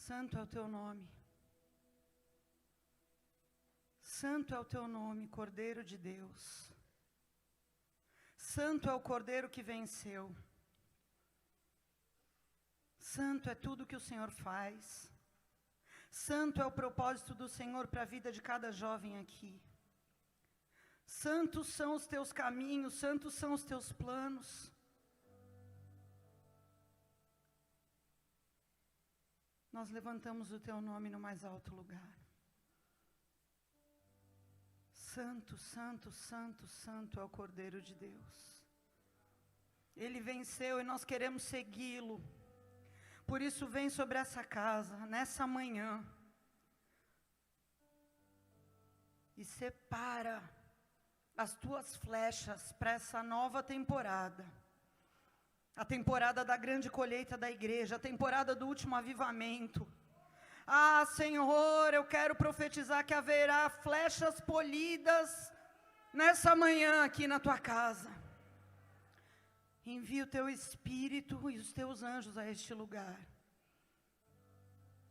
Santo é o teu nome. Santo é o teu nome, Cordeiro de Deus. Santo é o Cordeiro que venceu. Santo é tudo que o Senhor faz. Santo é o propósito do Senhor para a vida de cada jovem aqui. Santos são os teus caminhos, santos são os teus planos. Nós levantamos o teu nome no mais alto lugar. Santo, santo, santo, santo é o Cordeiro de Deus. Ele venceu e nós queremos segui-lo. Por isso vem sobre essa casa, nessa manhã, e separa as tuas flechas para essa nova temporada. A temporada da grande colheita da igreja, a temporada do último avivamento. Ah, Senhor, eu quero profetizar que haverá flechas polidas nessa manhã aqui na tua casa. Envia o teu Espírito e os teus anjos a este lugar.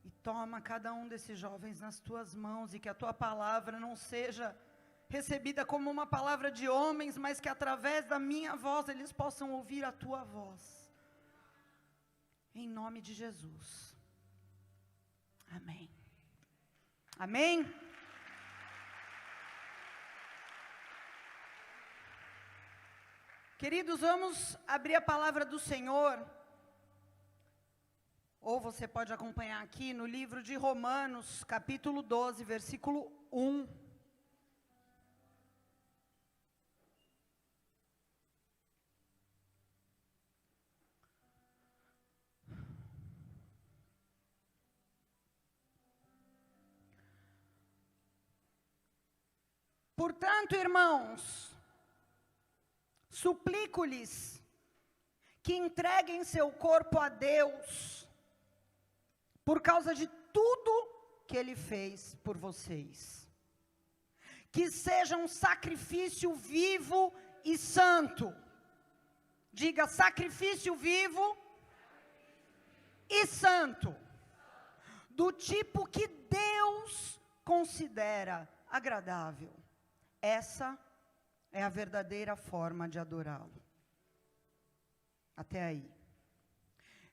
E toma cada um desses jovens nas tuas mãos, e que a tua palavra não seja recebida como uma palavra de homens, mas que através da minha voz eles possam ouvir a tua voz. Em nome de Jesus. Amém. Amém? Queridos, vamos abrir a palavra do Senhor. Ou você pode acompanhar aqui no livro de Romanos, capítulo 12, versículo 1. Portanto, irmãos, suplico-lhes que entreguem seu corpo a Deus, por causa de tudo que Ele fez por vocês. Que seja um sacrifício vivo e santo. Diga, sacrifício vivo e santo. Do tipo que Deus considera agradável. Essa é a verdadeira forma de adorá-lo. Até aí.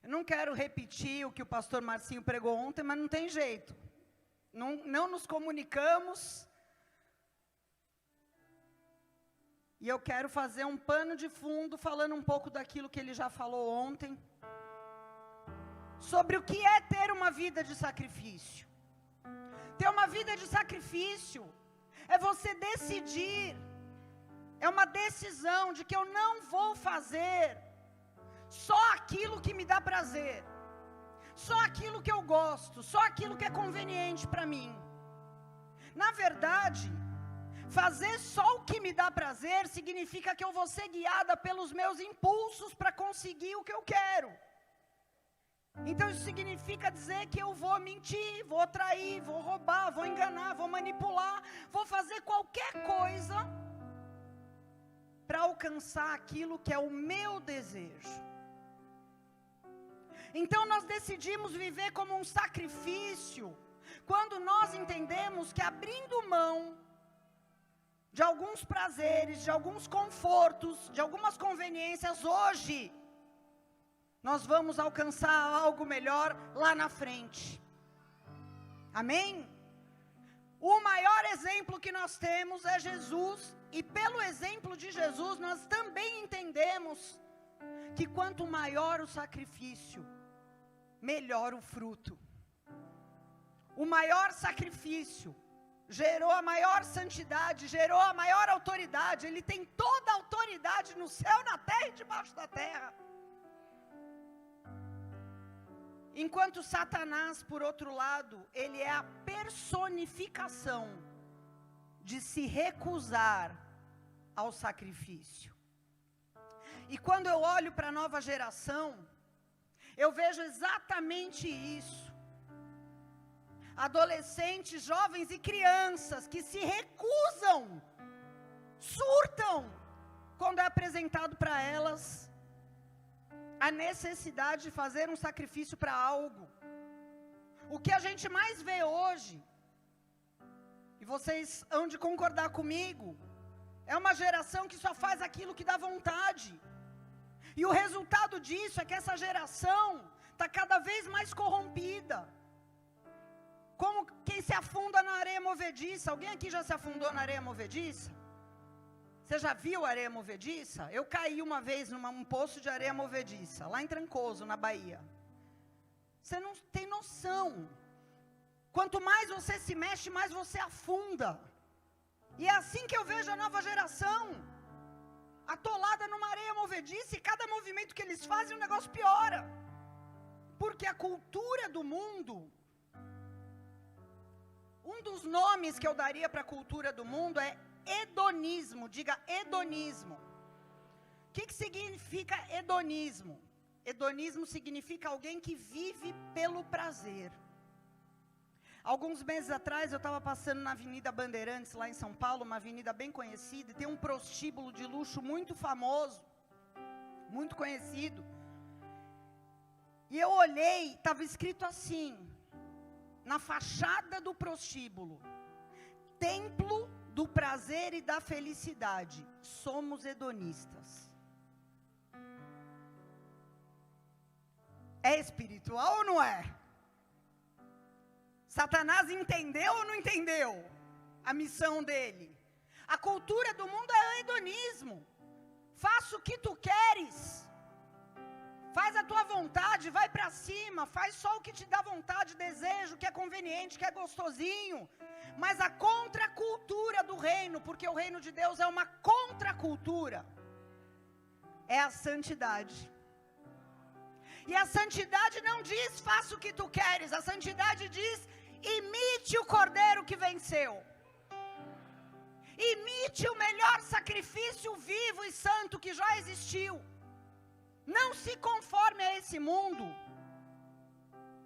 Eu não quero repetir o que o pastor Marcinho pregou ontem, mas não tem jeito. Não nos comunicamos. E eu quero fazer um pano de fundo, falando um pouco daquilo que ele já falou ontem. Sobre o que é ter uma vida de sacrifício. Ter uma vida de sacrifício é você decidir, é uma decisão de que eu não vou fazer só aquilo que me dá prazer, só aquilo que eu gosto, só aquilo que é conveniente para mim. Na verdade, fazer só o que me dá prazer significa que eu vou ser guiada pelos meus impulsos para conseguir o que eu quero. Então isso significa dizer que eu vou mentir, vou trair, vou roubar, vou enganar, vou manipular, vou fazer qualquer coisa para alcançar aquilo que é o meu desejo. Então nós decidimos viver como um sacrifício, quando nós entendemos que abrindo mão de alguns prazeres, de alguns confortos, de algumas conveniências hoje, nós vamos alcançar algo melhor lá na frente. Amém? O maior exemplo que nós temos é Jesus, e pelo exemplo de Jesus nós também entendemos que quanto maior o sacrifício, melhor o fruto. O maior sacrifício gerou a maior santidade, gerou a maior autoridade. Ele tem toda a autoridade no céu, na terra e debaixo da terra. Enquanto Satanás, por outro lado, ele é a personificação de se recusar ao sacrifício. E quando eu olho para a nova geração, eu vejo exatamente isso. Adolescentes, jovens e crianças que se recusam, surtam, quando é apresentado para elas a necessidade de fazer um sacrifício para algo. O que a gente mais vê hoje, e vocês hão de concordar comigo, é uma geração que só faz aquilo que dá vontade. E o resultado disso é que essa geração está cada vez mais corrompida. Como quem se afunda na areia movediça. Alguém aqui já se afundou na areia movediça? Você já viu areia movediça? Eu caí uma vez num poço de areia movediça, lá em Trancoso, na Bahia. Você não tem noção. Quanto mais você se mexe, mais você afunda. E é assim que eu vejo a nova geração, atolada numa areia movediça, e cada movimento que eles fazem, o negócio piora. Porque a cultura do mundo, um dos nomes que eu daria para a cultura do mundo é hedonismo. Diga hedonismo. O que significa hedonismo? Hedonismo significa alguém que vive pelo prazer. Alguns meses atrás eu estava passando na Avenida Bandeirantes, lá em São Paulo, uma avenida bem conhecida, e tem um prostíbulo de luxo muito famoso, muito conhecido. E eu olhei, estava escrito assim, na fachada do prostíbulo: Templo do prazer e da felicidade, somos hedonistas. É espiritual ou não é? Satanás entendeu ou não entendeu a missão dele? A cultura do mundo é o hedonismo. Faça o que tu queres. Faz a tua vontade, vai para cima, faz só o que te dá vontade, desejo, que é conveniente, que é gostosinho. Mas a contracultura do reino, porque o reino de Deus é uma contracultura, é a santidade. E a santidade não diz faça o que tu queres, a santidade diz imite o cordeiro que venceu. Imite o melhor sacrifício vivo e santo que já existiu. Não se conforme a esse mundo.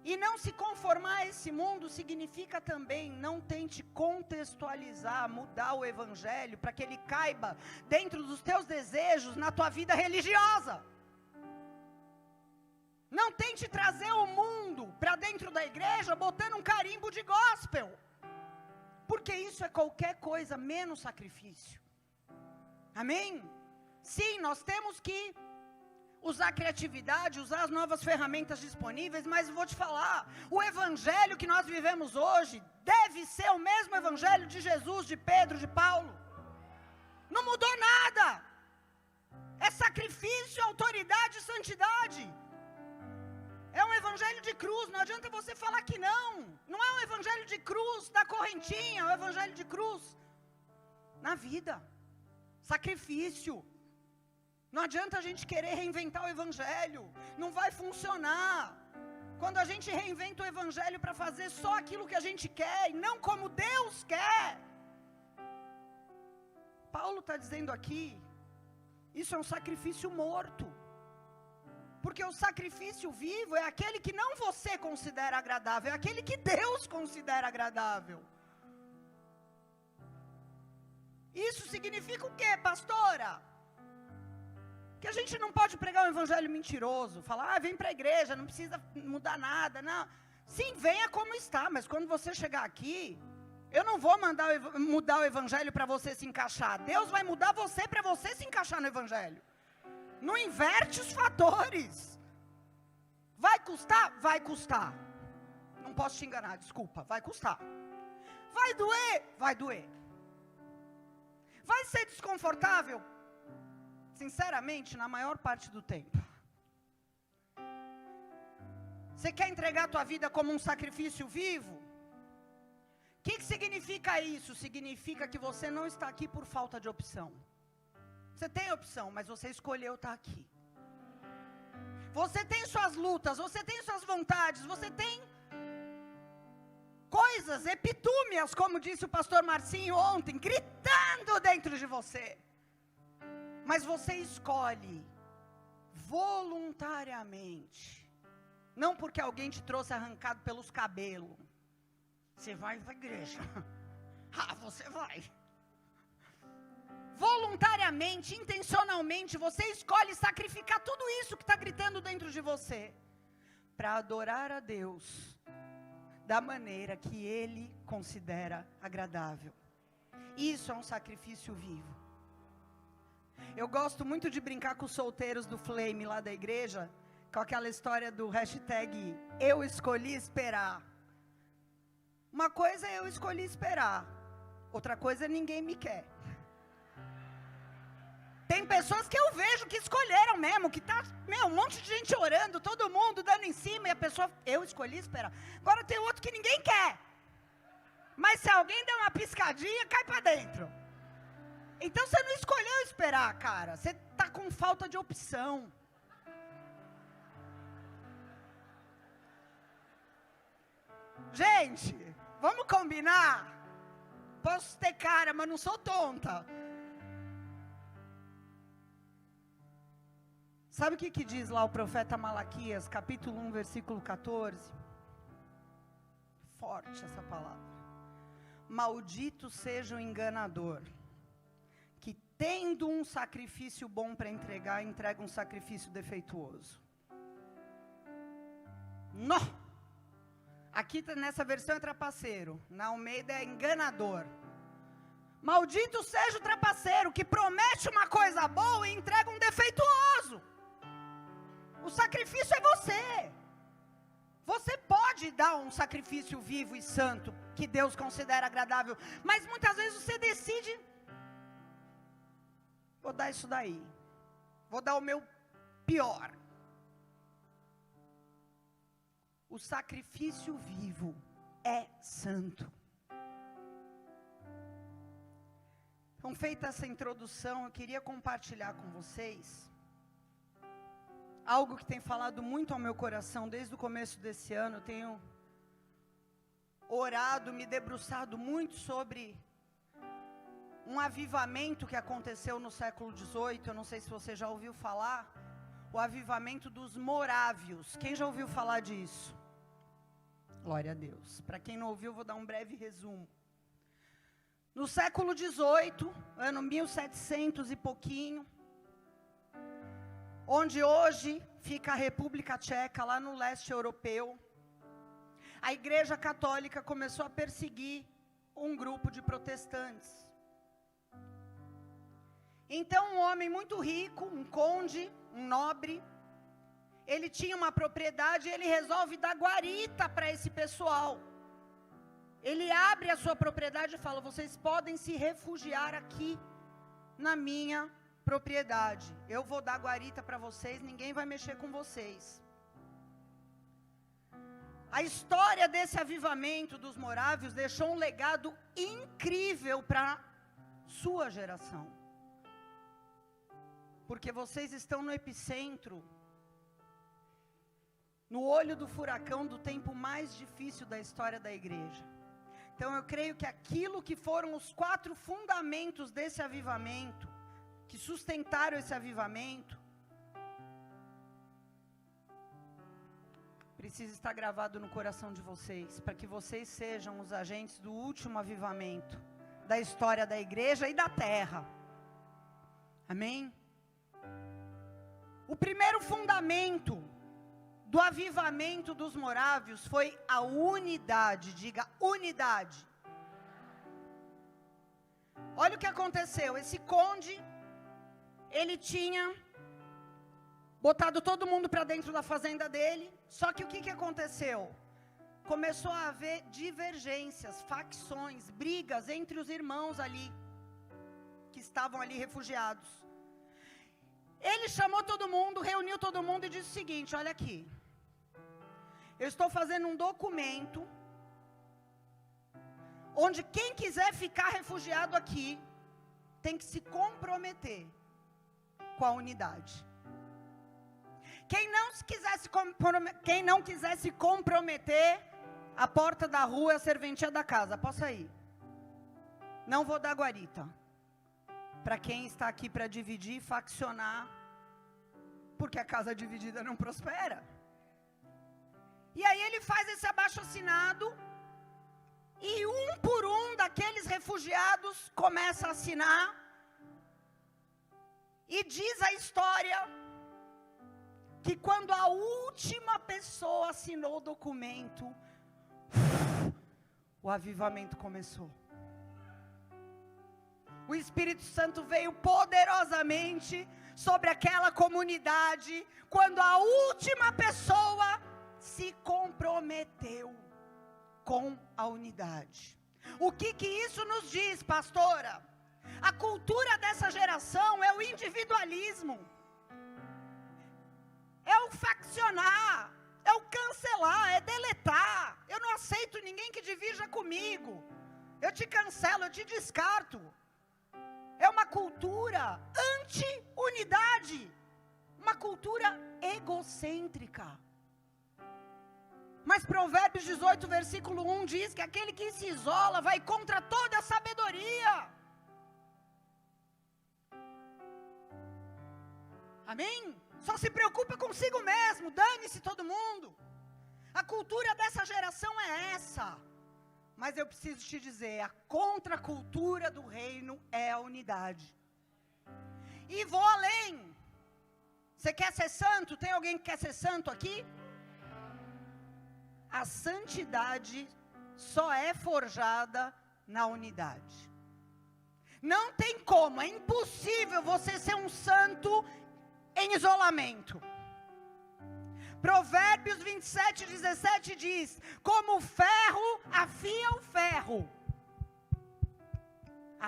E não se conformar a esse mundo significa também não tente contextualizar, mudar o evangelho para que ele caiba dentro dos teus desejos na tua vida religiosa. Não tente trazer o mundo para dentro da igreja botando um carimbo de gospel. Porque isso é qualquer coisa menos sacrifício. Amém? Sim, nós temos que usar a criatividade, usar as novas ferramentas disponíveis, mas vou te falar, o evangelho que nós vivemos hoje deve ser o mesmo evangelho de Jesus, de Pedro, de Paulo. Não mudou nada. É sacrifício, autoridade e santidade. É um evangelho de cruz, não adianta você falar que não. Não é um evangelho de cruz, da correntinha, é um evangelho de cruz na vida. Sacrifício. Não adianta a gente querer reinventar o evangelho, não vai funcionar. Quando a gente reinventa o evangelho para fazer só aquilo que a gente quer e não como Deus quer. Paulo está dizendo aqui, isso é um sacrifício morto. Porque o sacrifício vivo é aquele que não você considera agradável, é aquele que Deus considera agradável. Isso significa o quê, pastora? Que a gente não pode pregar um evangelho mentiroso, falar, vem para a igreja, não precisa mudar nada, não. Sim, venha como está, mas quando você chegar aqui, eu não vou mudar o evangelho para você se encaixar. Deus vai mudar você para você se encaixar no evangelho. Não inverte os fatores. Vai custar? Vai custar. Não posso te enganar, desculpa, vai custar. Vai doer? Vai doer. Vai ser desconfortável? Sinceramente, na maior parte do tempo. Você quer entregar a tua vida como um sacrifício vivo? O que significa isso? Significa que você não está aqui por falta de opção. Você tem opção, mas você escolheu estar aqui. Você tem suas lutas, você tem suas vontades, você tem coisas, epitúmias, como disse o pastor Marcinho ontem, gritando dentro de você. Mas você escolhe voluntariamente. Não porque alguém te trouxe arrancado pelos cabelos. Você vai para a igreja. Ah, você vai. Voluntariamente, intencionalmente, você escolhe sacrificar tudo isso que está gritando dentro de você. Para adorar a Deus. da maneira que Ele considera agradável. Isso é um sacrifício vivo. Eu gosto muito de brincar com os solteiros do Flame lá da igreja, com aquela história do hashtag eu escolhi esperar. Uma coisa é eu escolhi esperar, outra coisa é ninguém me quer. Tem pessoas que eu vejo que escolheram mesmo, que tá, um monte de gente orando, todo mundo dando em cima, e a pessoa, eu escolhi esperar. Agora tem outro que ninguém quer. Mas se alguém der uma piscadinha, cai para dentro. Então você não escolheu esperar, cara. Você tá com falta de opção. Gente, vamos combinar? Posso ter cara, mas não sou tonta. Sabe o que diz lá o profeta Malaquias, capítulo 1, versículo 14? Forte essa palavra. Maldito seja o enganador, que tendo um sacrifício bom para entregar, entrega um sacrifício defeituoso. Nó! Aqui nessa versão é trapaceiro, na Almeida é enganador. Maldito seja o trapaceiro, que promete uma coisa boa e entrega um defeituoso. O sacrifício é você. Você pode dar um sacrifício vivo e santo, que Deus considera agradável, mas muitas vezes você decide, vou dar isso daí, vou dar o meu pior. O sacrifício vivo é santo. Então, feita essa introdução, eu queria compartilhar com vocês algo que tem falado muito ao meu coração desde o começo desse ano. Eu tenho orado, me debruçado muito sobre um avivamento que aconteceu no século XVIII. Eu não sei se você já ouviu falar, o avivamento dos morávios. Quem já ouviu falar disso? Glória a Deus. Para quem não ouviu, vou dar um breve resumo. No século XVIII, ano 1700 e pouquinho, onde hoje fica a República Tcheca, lá no leste europeu, a Igreja Católica começou a perseguir um grupo de protestantes. Então, um homem muito rico, um conde, um nobre, ele tinha uma propriedade e ele resolve dar guarita para esse pessoal. Ele abre a sua propriedade e fala: vocês podem se refugiar aqui na minha propriedade. Eu vou dar guarita para vocês, ninguém vai mexer com vocês. A história desse avivamento dos morávios deixou um legado incrível para a sua geração. Porque vocês estão no epicentro, no olho do furacão do tempo mais difícil da história da igreja. Então eu creio que aquilo que foram os 4 fundamentos desse avivamento, que sustentaram esse avivamento, precisa estar gravado no coração de vocês, para que vocês sejam os agentes do último avivamento da história da igreja e da terra. Amém? O primeiro fundamento do avivamento dos morávios foi a unidade. Diga, unidade. Olha o que aconteceu. Esse conde, ele tinha botado todo mundo para dentro da fazenda dele. Só que o que aconteceu? Começou a haver divergências, facções, brigas entre os irmãos ali, que estavam ali refugiados. Ele chamou todo mundo, reuniu todo mundo e disse o seguinte: olha aqui, eu estou fazendo um documento, onde quem quiser ficar refugiado aqui, tem que se comprometer com a unidade. Quem não quiser se comprometer, a porta da rua é a serventia da casa, posso sair. Não vou dar guarita para quem está aqui para dividir e faccionar, porque a casa dividida não prospera. E aí ele faz esse abaixo-assinado, e um por um daqueles refugiados começa a assinar, e diz a história que quando a última pessoa assinou o documento, o avivamento começou. O Espírito Santo veio poderosamente sobre aquela comunidade, quando a última pessoa se comprometeu com a unidade. O que isso nos diz, pastora? A cultura dessa geração é o individualismo, é o faccionar, é o cancelar, é deletar. Eu não aceito ninguém que divirja comigo. Eu te cancelo, eu te descarto. É uma cultura anti-unidade, uma cultura egocêntrica. Mas Provérbios 18, versículo 1 diz que aquele que se isola vai contra toda a sabedoria. Amém? Só se preocupa consigo mesmo, dane-se todo mundo. A cultura dessa geração é essa. Mas eu preciso te dizer, a contracultura do reino é a unidade. E vou além. Você quer ser santo? Tem alguém que quer ser santo aqui? A santidade só é forjada na unidade. Não tem como, é impossível você ser um santo em isolamento. Provérbios 27, 17 diz: como o ferro afia o ferro,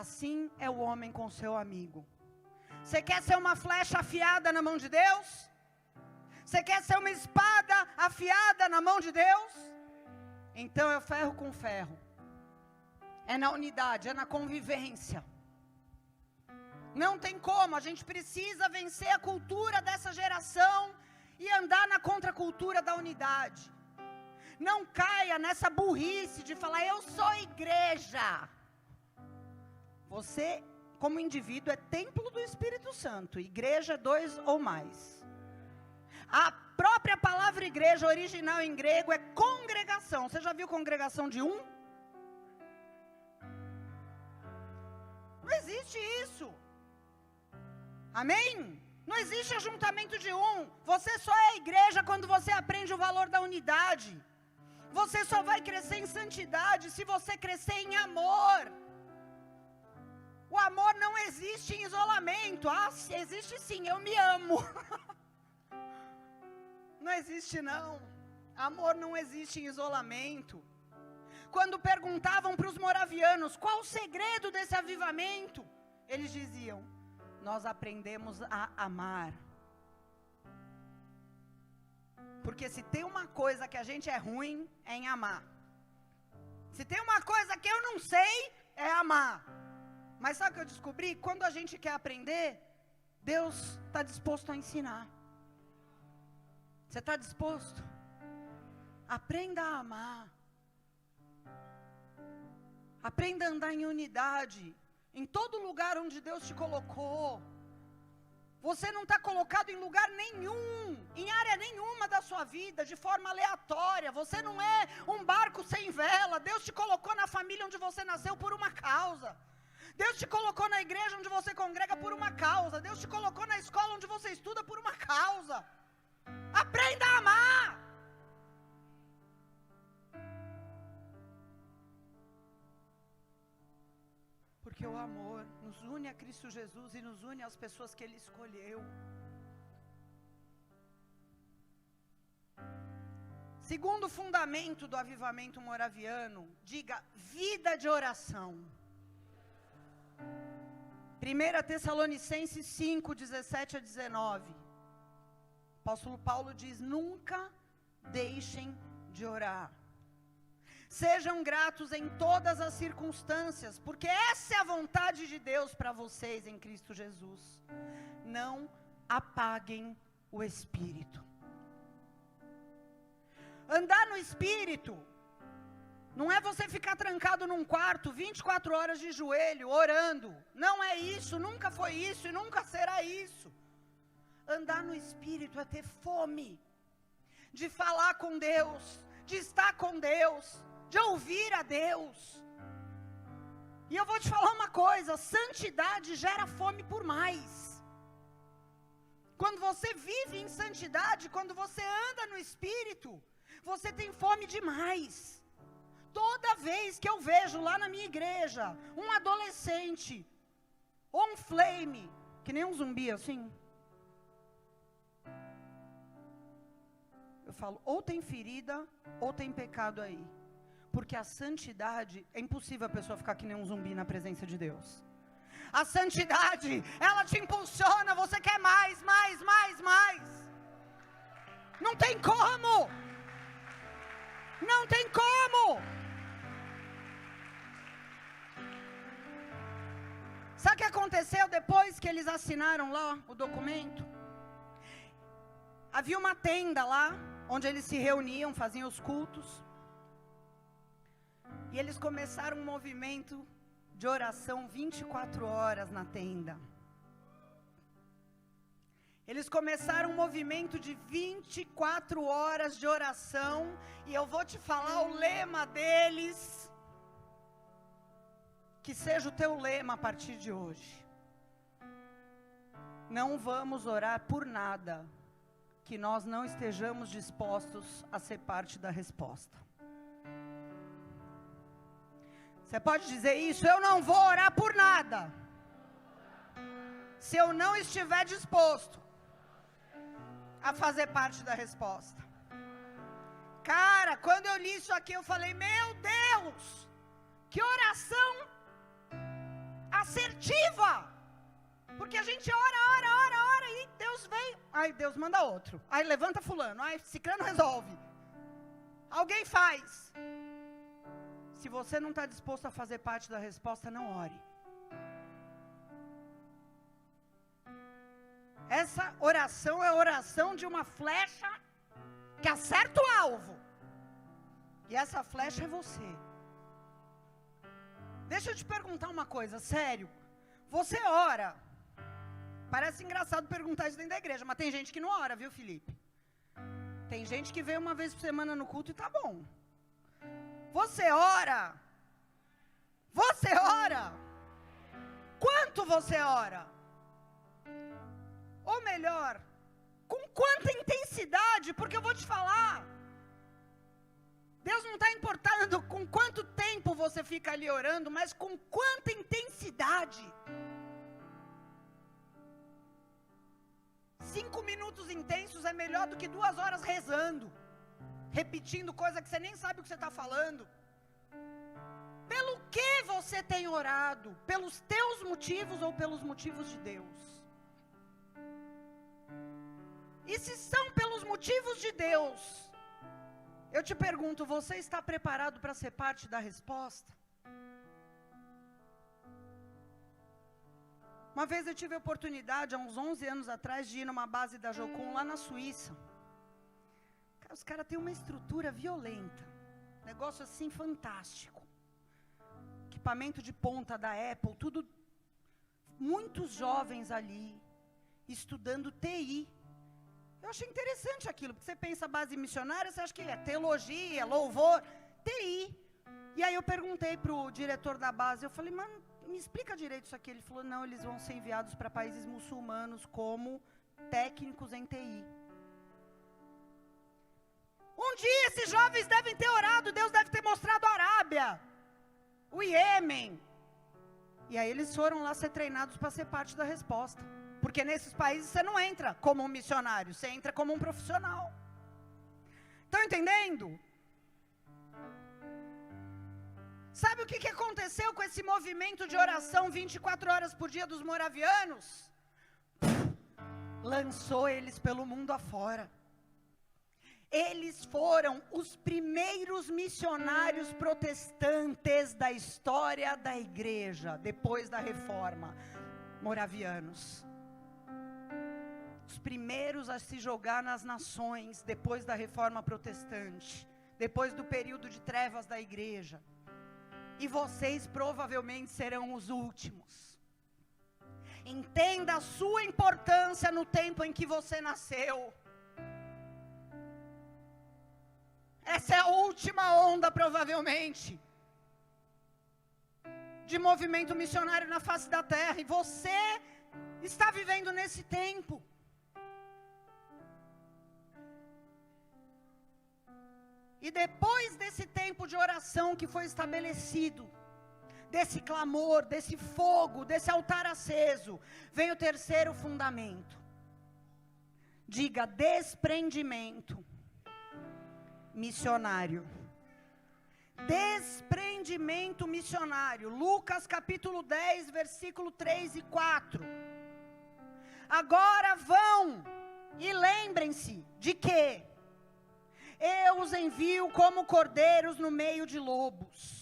assim é o homem com seu amigo. Você quer ser uma flecha afiada na mão de Deus? Você quer ser uma espada afiada na mão de Deus? Então é ferro com ferro. É na unidade, é na convivência. Não tem como, a gente precisa vencer a cultura dessa geração e andar na contracultura da unidade. Não caia nessa burrice de falar, eu sou igreja. Você, como indivíduo, é templo do Espírito Santo. Igreja, 2 ou mais. A própria palavra igreja, original em grego, é congregação. Você já viu congregação de um? Não existe isso. Amém? Não existe ajuntamento de um. Você só é igreja quando você aprende o valor da unidade. Você só vai crescer em santidade se você crescer em amor. O amor não existe em isolamento. Ah, existe sim, eu me amo. Não existe não. Amor não existe em isolamento. Quando perguntavam para os moravianos qual o segredo desse avivamento, eles diziam: nós aprendemos a amar. Porque se tem uma coisa que a gente é ruim, é em amar. Se tem uma coisa que eu não sei, é amar. Mas sabe o que eu descobri? Quando a gente quer aprender, Deus está disposto a ensinar. Você está disposto? Aprenda a amar. Aprenda a andar em unidade. Em todo lugar onde Deus te colocou. Você não está colocado em lugar nenhum, em área nenhuma da sua vida, de forma aleatória. Você não é um barco sem vela. Deus te colocou na família onde você nasceu por uma causa. Deus te colocou na igreja onde você congrega por uma causa. Deus te colocou na escola onde você estuda por uma causa. Aprenda a amar. Porque o amor nos une a Cristo Jesus e nos une às pessoas que Ele escolheu. Segundo fundamento do avivamento moraviano, diga: vida de oração. 1 Tessalonicenses 5, 17 a 19. Apóstolo Paulo diz: nunca deixem de orar. Sejam gratos em todas as circunstâncias, porque essa é a vontade de Deus para vocês em Cristo Jesus. Não apaguem o Espírito. Andar no Espírito não é você ficar trancado num quarto 24 horas de joelho, orando. Não é isso, nunca foi isso e nunca será isso. Andar no Espírito é ter fome de falar com Deus, de estar com Deus, de ouvir a Deus. E eu vou te falar uma coisa: santidade gera fome por mais. Quando você vive em santidade, quando você anda no Espírito, você tem fome demais. Toda vez que eu vejo lá na minha igreja um adolescente, ou um flame, que nem um zumbi assim, eu falo, ou tem ferida, ou tem pecado aí. Porque a santidade, é impossível a pessoa ficar que nem um zumbi na presença de Deus. A santidade, ela te impulsiona, você quer mais, mais, mais, mais. Não tem como. Não tem como. Sabe o que aconteceu depois que eles assinaram lá o documento? Havia uma tenda lá, onde eles se reuniam, faziam os cultos. E eles começaram um movimento de oração 24 horas na tenda. Eles começaram um movimento de 24 horas de oração. E eu vou te falar o lema deles. Que seja o teu lema a partir de hoje. Não vamos orar por nada que nós não estejamos dispostos a ser parte da resposta. Você pode dizer isso? Eu não vou orar por nada se eu não estiver disposto a fazer parte da resposta. Cara, quando eu li isso aqui, eu falei, meu Deus, que oração assertiva. Porque a gente ora e Deus vem. Aí Deus manda outro. Aí levanta fulano. Aí ciclano resolve. Alguém faz. Se você não está disposto a fazer parte da resposta, não ore. Essa oração é a oração de uma flecha que acerta o alvo. E essa flecha é você. Deixa eu te perguntar uma coisa, sério. Você ora. Parece engraçado perguntar isso dentro da igreja, mas tem gente que não ora, viu, Felipe? Tem gente que vem uma vez por semana no culto e tá bom. Você ora? Você ora? Quanto você ora? Ou melhor, com quanta intensidade? Porque eu vou te falar, Deus não está importando com quanto tempo você fica ali orando, mas com quanta intensidade. 5 minutos intensos é melhor do que 2 horas rezando, repetindo coisa que você nem sabe o que você está falando. Pelo que você tem orado? Pelos teus motivos ou pelos motivos de Deus? E se são pelos motivos de Deus, eu te pergunto, você está preparado para ser parte da resposta? Uma vez eu tive a oportunidade, há uns 11 anos atrás, de ir numa base da Jocum lá na Suíça. Os caras têm uma estrutura violenta. Negócio assim fantástico. Equipamento de ponta da Apple, tudo. Muitos jovens ali, estudando TI. Eu achei interessante aquilo, porque você pensa base missionária, você acha que é teologia, louvor, TI. E aí eu perguntei para o diretor da base, eu falei, mano, me explica direito isso aqui. Ele falou, não, eles vão ser enviados para países muçulmanos como técnicos em TI. Um dia esses jovens devem ter orado, Deus deve ter mostrado a Arábia, o Iêmen. E aí eles foram lá ser treinados para ser parte da resposta. Porque nesses países você não entra como um missionário, você entra como um profissional. Estão entendendo? Sabe o que aconteceu com esse movimento de oração 24 horas por dia dos moravianos? Lançou eles pelo mundo afora. Eles foram os primeiros missionários protestantes da história da igreja, depois da reforma, moravianos. Os primeiros a se jogar nas nações, depois da reforma protestante, depois do período de trevas da igreja. E vocês provavelmente serão os últimos. Entenda a sua importância no tempo em que você nasceu. Essa é a última onda, provavelmente, de movimento missionário na face da terra. E você está vivendo nesse tempo. E depois desse tempo de oração que foi estabelecido, desse clamor, desse fogo, desse altar aceso, vem o terceiro fundamento. Diga: desprendimento missionário. Desprendimento missionário. Lucas capítulo 10, versículo 3 e 4. Agora vão e lembrem-se de que eu os envio como cordeiros no meio de lobos.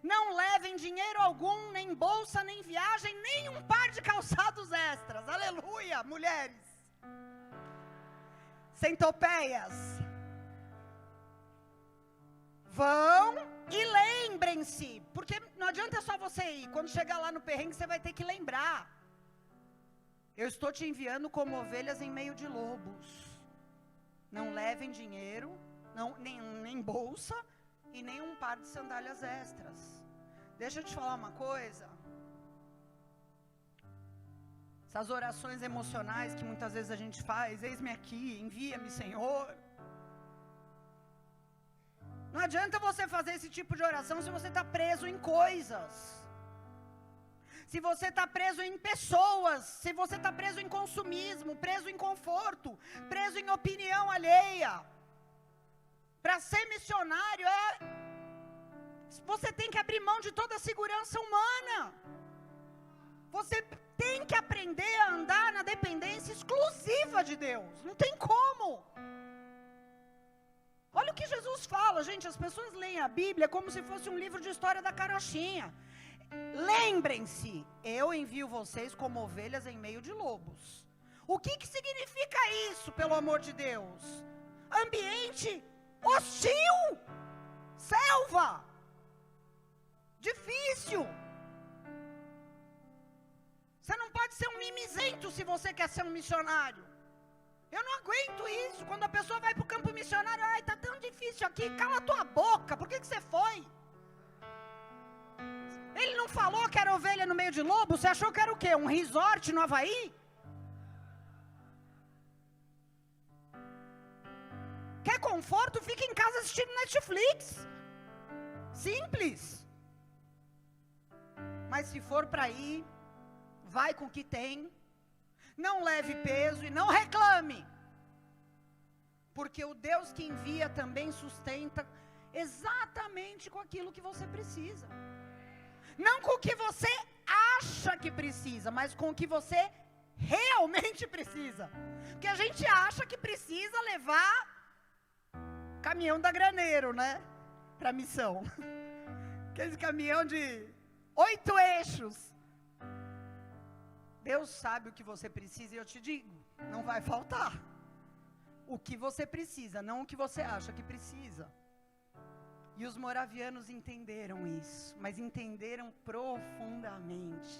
Não levem dinheiro algum, nem bolsa, nem viagem, nem um par de calçados extras. Aleluia, mulheres. Centopeias. Vão e lembrem-se, porque não adianta só você ir, quando chegar lá no perrengue você vai ter que lembrar. Eu estou te enviando como ovelhas em meio de lobos. Não levem dinheiro, nem bolsa e nem um par de sandálias extras. Deixa eu te falar uma coisa. Essas orações emocionais que muitas vezes a gente faz, eis-me aqui, envia-me, Senhor. Não adianta você fazer esse tipo de oração se você está preso em coisas. Se você está preso em pessoas, se você está preso em consumismo, preso em conforto, preso em opinião alheia. Para ser missionário, você tem que abrir mão de toda a segurança humana. Você tem que aprender a andar na dependência exclusiva de Deus. Não tem como. Olha o que Jesus fala, gente. As pessoas leem a Bíblia como se fosse um livro de história da carochinha. Lembrem-se, eu envio vocês como ovelhas em meio de lobos. O que significa isso, pelo amor de Deus? Ambiente hostil, selva, difícil. Você não pode ser um mimizento se você quer ser um missionário. Eu não aguento isso. Quando a pessoa vai para o campo missionário, ai, tá tão difícil aqui, cala a tua boca, por que você foi? Ele não falou que era ovelha no meio de lobo? Você achou que era o quê? Um resort no Havaí? Quer conforto? Fica em casa assistindo Netflix. Simples. Mas se for para ir, vai com o que tem. Não leve peso e não reclame. Porque o Deus que envia também sustenta exatamente com aquilo que você precisa. Não com o que você acha que precisa, mas com o que você realmente precisa. Porque a gente acha que precisa levar caminhão da Graneiro, né? Para missão. Aquele caminhão de 8 eixos. Deus sabe o que você precisa e eu te digo, não vai faltar. O que você precisa, não o que você acha que precisa. E os moravianos entenderam isso, mas entenderam profundamente.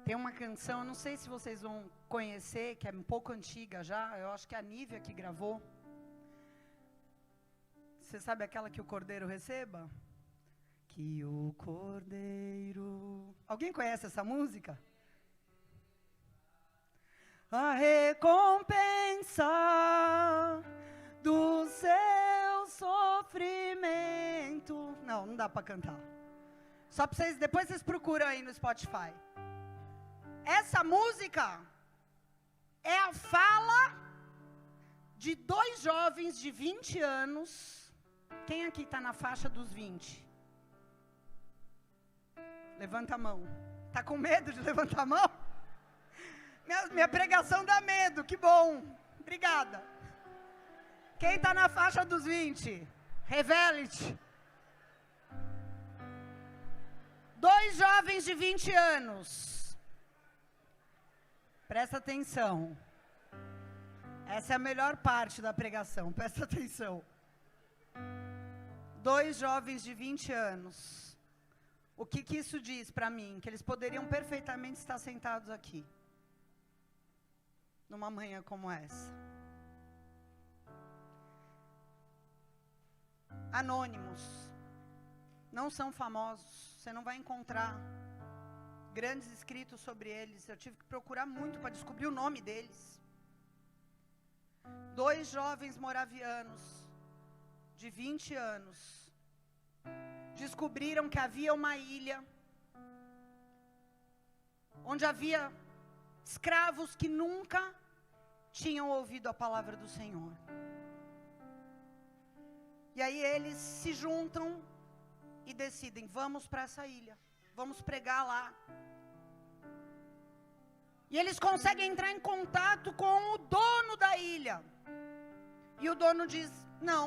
Tem uma canção, eu não sei se vocês vão conhecer, que é um pouco antiga já, eu acho que é a Nívia que gravou. Você sabe aquela que o cordeiro receba? Que o cordeiro... Alguém conhece essa música? A recompensa do seu sofrimento. Não dá para cantar. Só para vocês, depois vocês procuram aí no Spotify. Essa música é a fala de 2 jovens de 20 anos. Quem aqui está na faixa dos 20? Levanta a mão. Está com medo de levantar a mão? Minha pregação dá medo, que bom. Obrigada. Quem está na faixa dos 20? Revele-te. 2 jovens de 20 anos. Presta atenção. Essa é a melhor parte da pregação, presta atenção. 2 jovens de 20 anos. O que isso diz para mim? Que eles poderiam perfeitamente estar sentados aqui. Numa manhã como essa. Anônimos. Não são famosos. Você não vai encontrar grandes escritos sobre eles. Eu tive que procurar muito para descobrir o nome deles. 2 jovens moravianos, de 20 anos, descobriram que havia uma ilha, onde havia escravos que nunca tinham ouvido a palavra do Senhor. E aí eles se juntam e decidem, vamos para essa ilha, vamos pregar lá. E eles conseguem entrar em contato com o dono da ilha. E o dono diz, não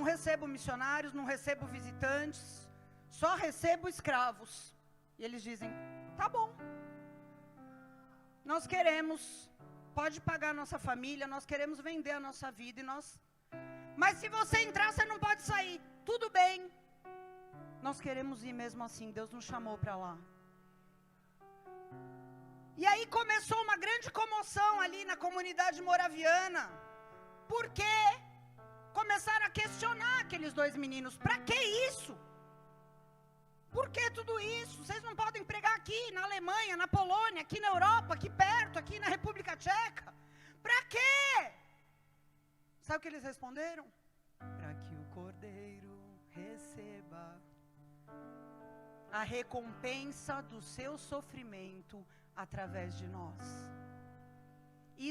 recebo missionários, não recebo visitantes, só recebo escravos. E eles dizem, tá bom, nós queremos, pode pagar a nossa família, nós queremos vender a nossa vida, mas se você entrar, você não pode sair. Tudo bem, nós queremos ir mesmo assim, Deus nos chamou para lá. E aí começou uma grande comoção ali na comunidade moraviana, porque começaram a questionar aqueles 2 meninos, para que isso? Por que tudo isso? Vocês não podem pregar aqui na Alemanha, na Polônia, aqui na Europa, aqui perto, aqui na República Tcheca? Para quê? Sabe o que eles responderam? Para que o Cordeiro receba a recompensa do seu sofrimento através de nós.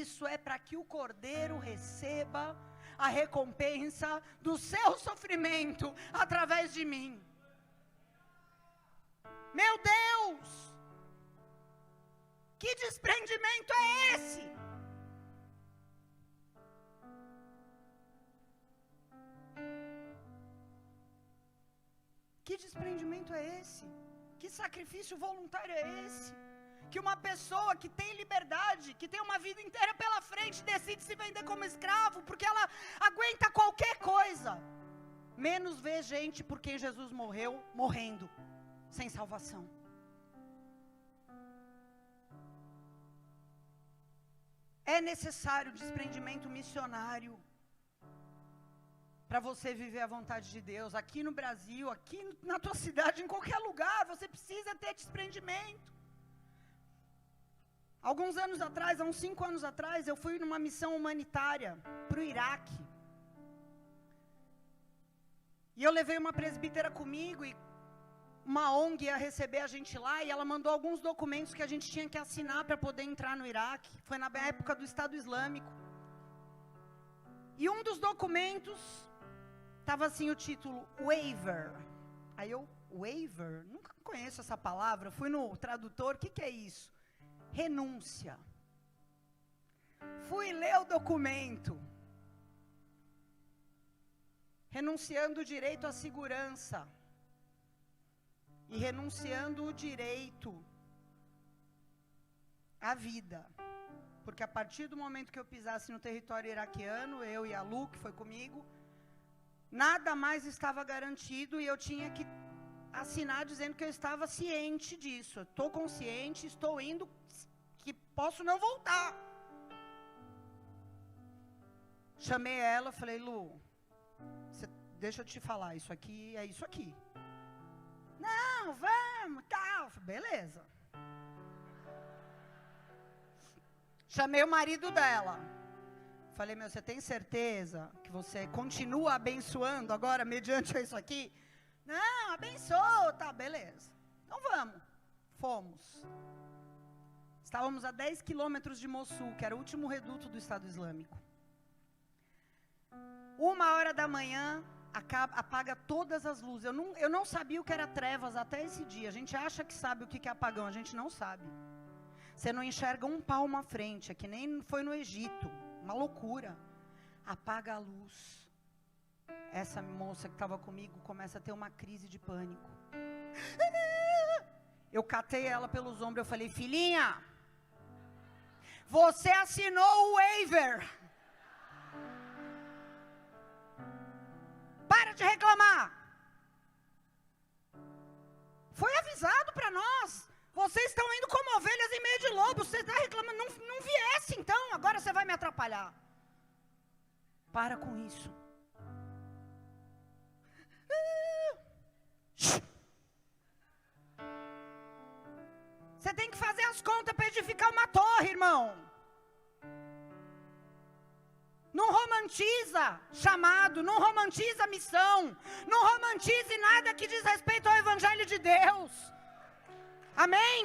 Isso é para que o Cordeiro receba a recompensa do seu sofrimento através de mim. Meu Deus! Que desprendimento é esse? Que desprendimento é esse? Que sacrifício voluntário é esse? Que uma pessoa que tem liberdade, que tem uma vida inteira pela frente, decide se vender como escravo, porque ela aguenta qualquer coisa, menos ver gente por quem Jesus morreu, morrendo, sem salvação. É necessário desprendimento missionário para você viver a vontade de Deus. Aqui no Brasil, aqui na tua cidade, em qualquer lugar, você precisa ter desprendimento. Alguns anos atrás, há uns 5 anos atrás, eu fui numa missão humanitária para o Iraque. E eu levei uma presbítera comigo e uma ONG ia receber a gente lá e ela mandou alguns documentos que a gente tinha que assinar para poder entrar no Iraque. Foi na época do Estado Islâmico. E um dos documentos estava assim o título, waiver. Aí eu, waiver? Nunca conheço essa palavra. Fui no tradutor, o que é isso? Renúncia. Fui ler o documento. Renunciando o direito à segurança. E renunciando o direito à vida. Porque a partir do momento que eu pisasse no território iraquiano, eu e a Lu, que foi comigo, nada mais estava garantido e eu tinha que assinar dizendo que eu estava ciente disso. Eu estou consciente, estou indo, que posso não voltar. Chamei ela, falei, Lu, deixa eu te falar, isso aqui é isso aqui. Não, vamos, tal. Beleza. Chamei o marido dela. Falei, você tem certeza que você continua abençoando agora mediante isso aqui? Não, abençoa, tá, beleza. Então vamos. Fomos. Estávamos a 10 quilômetros de Mossul, que era o último reduto do Estado Islâmico. 1h da manhã, apaga todas as luzes. Eu não sabia o que era trevas até esse dia. A gente acha que sabe o que é apagão, a gente não sabe. Você não enxerga um palmo à frente, é que nem foi no Egito. Uma loucura. Apaga a luz. Essa moça que estava comigo começa a ter uma crise de pânico. Eu catei ela pelos ombros, eu falei, filhinha, você assinou o waiver. Para de reclamar. Foi avisado para nós. Vocês estão indo como ovelhas em meio de lobo. Você está reclamando. Não viesse então. Agora você vai me atrapalhar. Para com isso. Você tem que fazer as contas para edificar uma torre, irmão. romantiza chamado, não romantiza missão, não romantize nada que diz respeito ao Evangelho de Deus. Amém?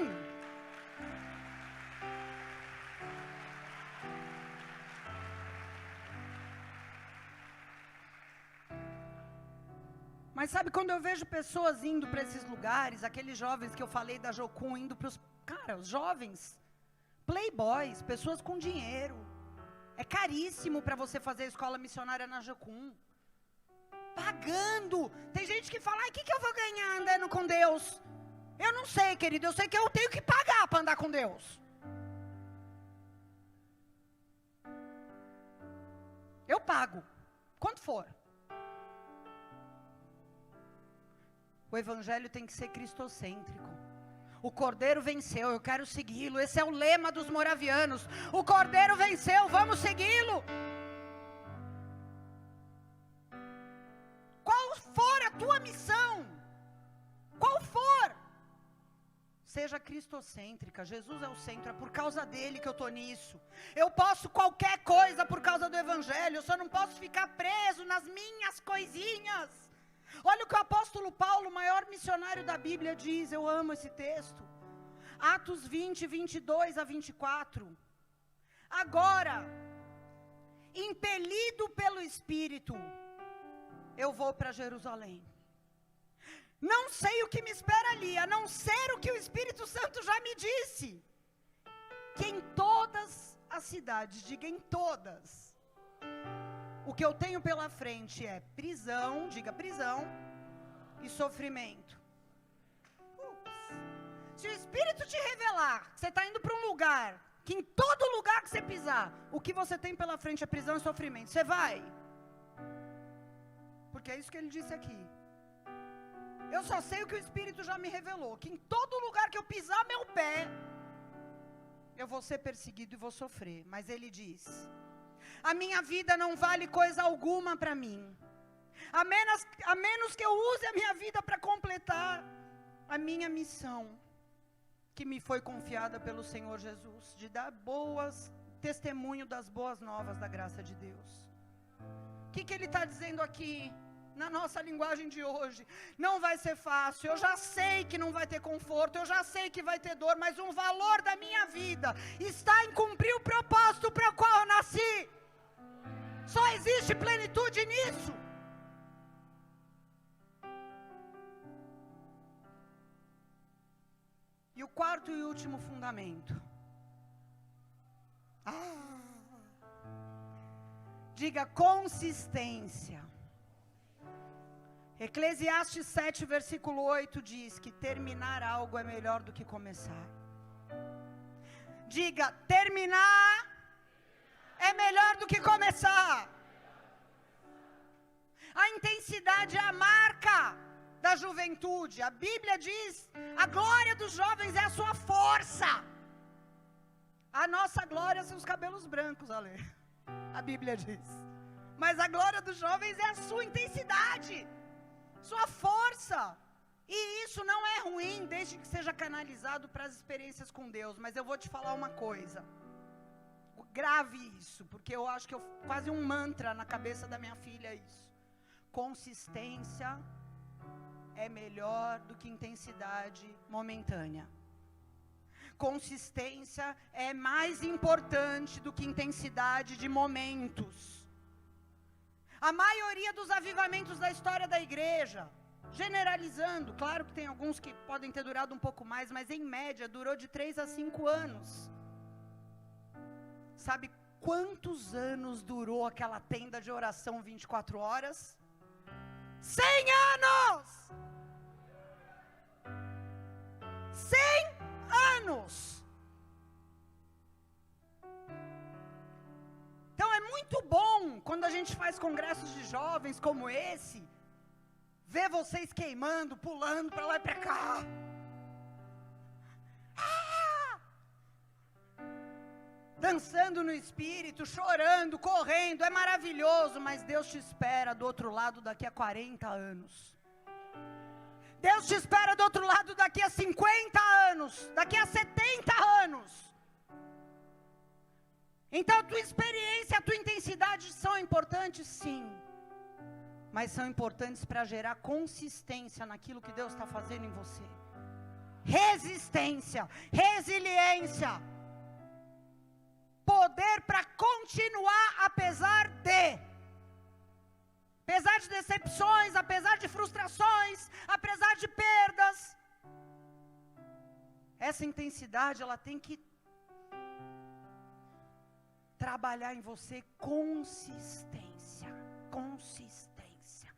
Mas sabe, quando eu vejo pessoas indo para esses lugares, aqueles jovens que eu falei da Jocum, indo para os... Cara, os jovens, playboys, pessoas com dinheiro. É caríssimo para você fazer escola missionária na Jocum. Pagando. Tem gente que fala, o que eu vou ganhar andando com Deus? Eu não sei, querido, eu sei que eu tenho que pagar para andar com Deus. Eu pago, quanto for. O evangelho tem que ser cristocêntrico. O Cordeiro venceu, eu quero segui-lo. Esse é o lema dos moravianos. O Cordeiro venceu, vamos segui-lo. Qual for a tua missão, qual for, seja cristocêntrica. Jesus é o centro, é por causa dele que eu estou nisso. Eu posso qualquer coisa por causa do evangelho, eu só não posso ficar preso nas minhas coisinhas. Olha o que o apóstolo Paulo, o maior missionário da Bíblia, diz. Eu amo esse texto. Atos 20, 22 a 24. Agora, impelido pelo Espírito, eu vou para Jerusalém. Não sei o que me espera ali, a não ser o que o Espírito Santo já me disse. Que em todas as cidades, diga em todas, o que eu tenho pela frente é prisão, diga prisão, e sofrimento. Se o Espírito te revelar que você está indo para um lugar, que em todo lugar que você pisar, o que você tem pela frente é prisão e sofrimento, você vai? Porque é isso que ele disse aqui. Eu só sei o que o Espírito já me revelou, que em todo lugar que eu pisar meu pé, eu vou ser perseguido e vou sofrer. Mas ele diz... A minha vida não vale coisa alguma para mim, a menos que eu use a minha vida para completar a minha missão, que me foi confiada pelo Senhor Jesus, de dar testemunho das boas novas da graça de Deus. O que ele está dizendo aqui, na nossa linguagem de hoje? Não vai ser fácil, eu já sei que não vai ter conforto, eu já sei que vai ter dor, mas o valor da minha vida está em cumprir o propósito para o qual eu nasci. Só existe plenitude nisso. E o quarto e último fundamento. Diga consistência. Eclesiastes 7, versículo 8 diz que terminar algo é melhor do que começar. Diga, terminar é melhor do que começar. A intensidade é a marca da juventude. A Bíblia diz, a glória dos jovens é a sua força. A nossa glória são os cabelos brancos, Ale. A Bíblia diz. Mas a glória dos jovens é a sua intensidade, sua força. E isso não é ruim, desde que seja canalizado para as experiências com Deus. Mas eu vou te falar uma coisa. Grave isso, porque eu acho que quase um mantra na cabeça da minha filha é isso. Consistência é melhor do que intensidade momentânea. Consistência é mais importante do que intensidade de momentos. A maioria dos avivamentos da história da igreja, generalizando, claro que tem alguns que podem ter durado um pouco mais, mas em média durou de 3 a 5 anos. Sabe quantos anos durou aquela tenda de oração 24 horas? 100 anos! 100 anos! Então é muito bom, quando a gente faz congressos de jovens como esse, ver vocês queimando, pulando para lá e para cá. Dançando no espírito, chorando, correndo, é maravilhoso, mas Deus te espera do outro lado daqui a 40 anos. Deus te espera do outro lado daqui a 50 anos, daqui a 70 anos. Então a tua experiência, a tua intensidade são importantes, sim. Mas são importantes para gerar consistência naquilo que Deus está fazendo em você. Resistência, resiliência. Poder para continuar apesar de decepções, apesar de frustrações, apesar de perdas. Essa intensidade, ela tem que trabalhar em você consistência. Consistência.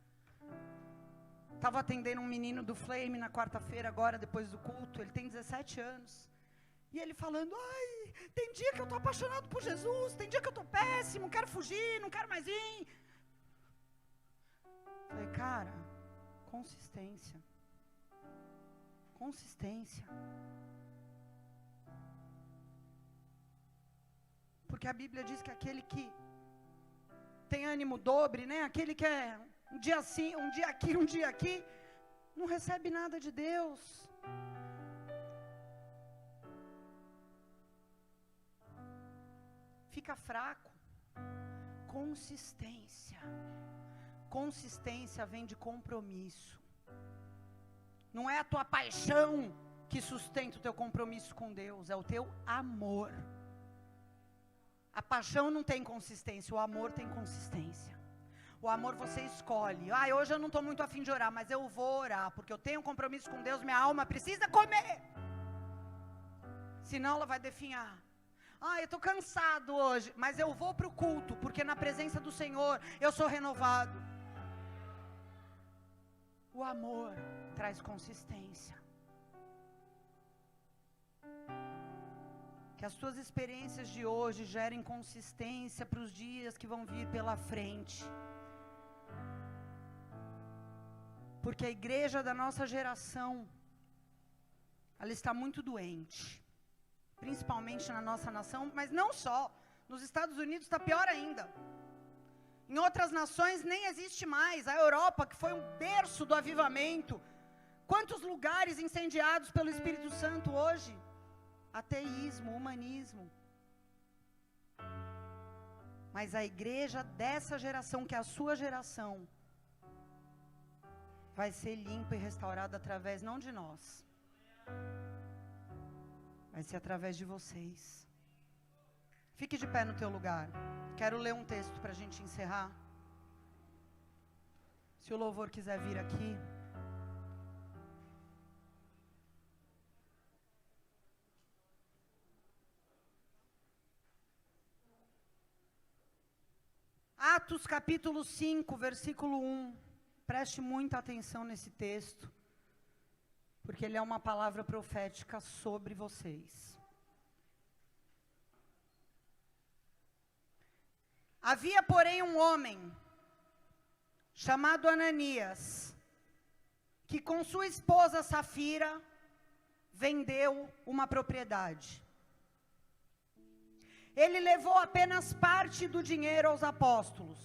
Estava atendendo um menino do Flame na quarta-feira, agora, depois do culto. Ele tem 17 anos. E ele falando, ai, tem dia que eu estou apaixonado por Jesus, tem dia que eu estou péssimo, quero fugir, não quero mais ir. Falei, cara, consistência. Consistência. Porque a Bíblia diz que aquele que tem ânimo dobre, né? Aquele que é um dia assim, um dia aqui, não recebe nada de Deus. Fica fraco. Consistência. Consistência vem de compromisso. Não é a tua paixão que sustenta o teu compromisso com Deus, é o teu amor. A paixão não tem consistência, o amor tem consistência. O amor você escolhe. Hoje eu não estou muito afim de orar, mas eu vou orar, porque eu tenho um compromisso com Deus, minha alma precisa comer. Senão ela vai definhar. Eu estou cansado hoje, mas eu vou para o culto, porque na presença do Senhor eu sou renovado. O amor traz consistência. Que as tuas experiências de hoje gerem consistência para os dias que vão vir pela frente. Porque a igreja da nossa geração, ela está muito doente. Principalmente na nossa nação, mas não só. Nos Estados Unidos está pior ainda. Em outras nações nem existe mais. A Europa, que foi um berço do avivamento. Quantos lugares incendiados pelo Espírito Santo hoje? Ateísmo, humanismo. Mas a igreja dessa geração, que é a sua geração, vai ser limpa e restaurada através não de nós, vai ser através de vocês. Fique de pé no teu lugar. Quero ler um texto para a gente encerrar. Se o louvor quiser vir aqui. Atos capítulo 5, versículo 1. Preste muita atenção nesse texto, porque ele é uma palavra profética sobre vocês. Havia, porém, um homem, chamado Ananias, que com sua esposa Safira, vendeu uma propriedade. Ele levou apenas parte do dinheiro aos apóstolos.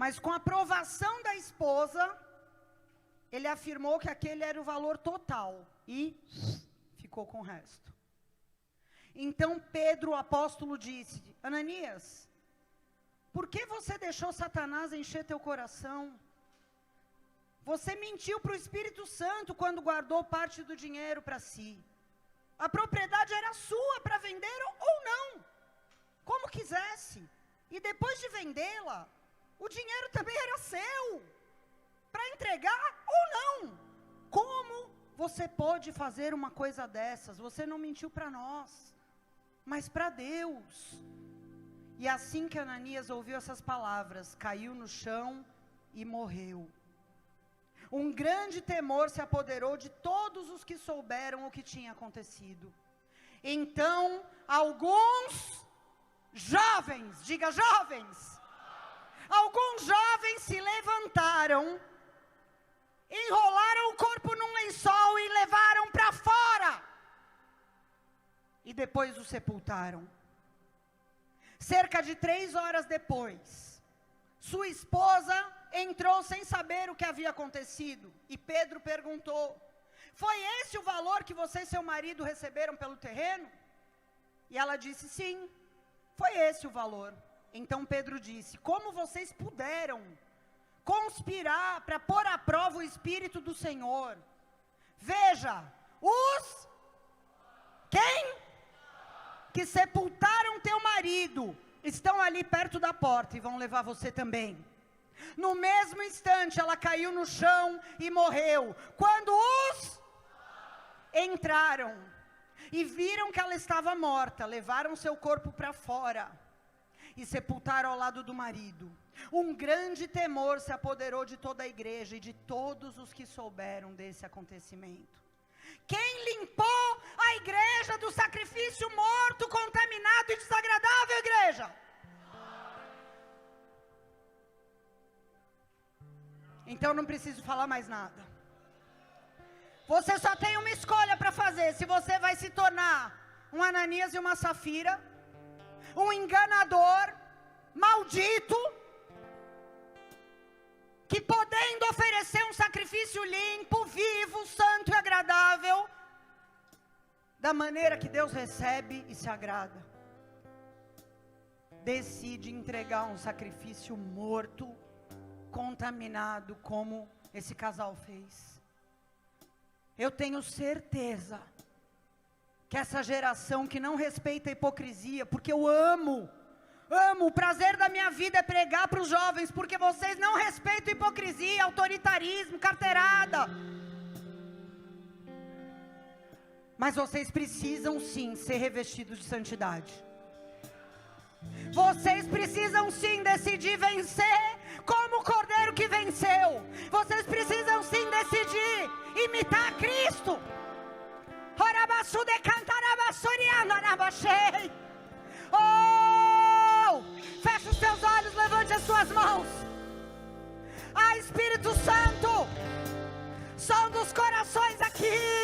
Mas com a aprovação da esposa, ele afirmou que aquele era o valor total e ficou com o resto. Então Pedro, o apóstolo, disse: Ananias, por que você deixou Satanás encher teu coração? Você mentiu para o Espírito Santo quando guardou parte do dinheiro para si. A propriedade era sua para vender ou não, como quisesse. E depois de vendê-la, o dinheiro também era seu, para entregar ou não. Como você pode fazer uma coisa dessas? Você não mentiu para nós, mas para Deus. E assim que Ananias ouviu essas palavras, caiu no chão e morreu. Um grande temor se apoderou de todos os que souberam o que tinha acontecido. Então, alguns jovens, diga jovens, alguns jovens se levantaram, enrolaram o corpo num lençol e levaram para fora. E depois o sepultaram. Cerca de 3 horas depois, sua esposa entrou sem saber o que havia acontecido. E Pedro perguntou: foi esse o valor que você e seu marido receberam pelo terreno? E ela disse, sim, foi esse o valor. Então Pedro disse, como vocês puderam conspirar para pôr à prova o Espírito do Senhor? Veja, quem? Que sepultaram teu marido, estão ali perto da porta e vão levar você também. No mesmo instante, ela caiu no chão e morreu. Quando os entraram e viram que ela estava morta, levaram seu corpo para fora e sepultaram ao lado do marido. Um grande temor se apoderou de toda a igreja e de todos os que souberam desse acontecimento. Quem limpou a igreja do sacrifício morto, contaminado e desagradável, igreja? Então não preciso falar mais nada. Você só tem uma escolha para fazer. Se você vai se tornar um Ananias e uma Safira, um enganador, maldito, que podendo oferecer um sacrifício limpo, vivo, santo e agradável, da maneira que Deus recebe e se agrada, decide entregar um sacrifício morto, contaminado, como esse casal fez. Eu tenho certeza que essa geração que não respeita a hipocrisia, porque eu amo, o prazer da minha vida é pregar para os jovens, porque vocês não respeitam hipocrisia, autoritarismo, carteirada. Mas vocês precisam sim ser revestidos de santidade. Vocês precisam sim decidir vencer como o cordeiro que venceu. Vocês precisam sim decidir imitar Cristo. Oh, feche os seus olhos, levante as suas mãos. Ah, Espírito Santo, som dos corações aqui.